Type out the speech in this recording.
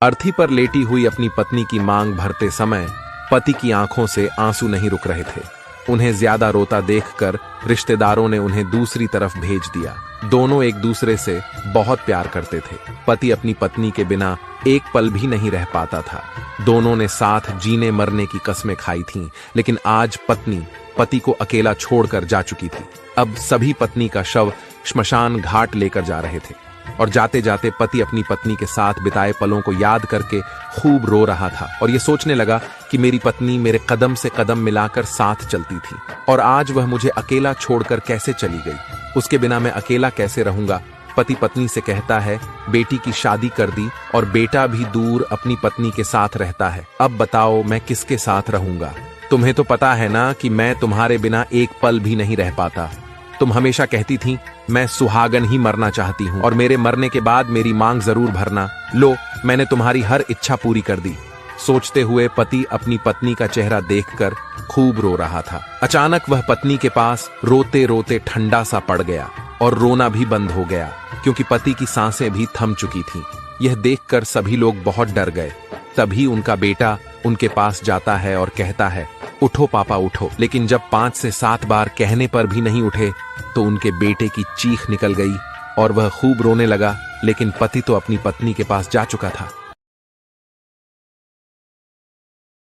अर्थी पर लेटी हुई अपनी पत्नी की मांग भरते समय पति की आंखों से आंसू नहीं रुक रहे थे। उन्हें ज्यादा रोता देखकर रिश्तेदारों ने उन्हें दूसरी तरफ भेज दिया। दोनों एक दूसरे से बहुत प्यार करते थे। पति अपनी पत्नी के बिना एक पल भी नहीं रह पाता था। दोनों ने साथ जीने मरने की कस्में खाई थीं, लेकिन आज पत्नी पति को अकेला छोड़कर जा चुकी थी। अब सभी पत्नी का शव श्मशान घाट लेकर जा रहे थे और जाते जाते पति अपनी पत्नी के साथ बिताए पलों को याद करके खूब रो रहा था और ये सोचने लगा कि मेरी पत्नी मेरे कदम से कदम मिलाकर साथ चलती थी और आज वह मुझे अकेला छोड़कर कैसे चली गई। उसके बिना मैं अकेला कैसे रहूंगा। पति पत्नी से कहता है, बेटी की शादी कर दी और बेटा भी दूर अपनी पत्नी के साथ रहता है। अब बताओ मैं किसके साथ रहूंगा। तुम्हें तो पता है ना कि मैं तुम्हारे बिना एक पल भी नहीं रह पाता। तुम हमेशा कहती थी मैं सुहागन ही मरना चाहती हूँ और मेरे मरने के बाद मेरी मांग जरूर भरना। लो, मैंने तुम्हारी हर इच्छा पूरी कर दी। सोचते हुए पति अपनी पत्नी का चेहरा देखकर खूब रो रहा था। अचानक वह पत्नी के पास रोते रोते ठंडा सा पड़ गया और रोना भी बंद हो गया क्योंकि पति की सांसें भी थम चुकी थीं। यह देखकर सभी लोग बहुत डर गए। तभी उनका बेटा उनके पास जाता है और कहता है, उठो पापा उठो। लेकिन जब 5 से 7 बार कहने पर भी नहीं उठे तो उनके बेटे की चीख निकल गई और वह खूब रोने लगा। लेकिन पति तो अपनी पत्नी के पास जा चुका था।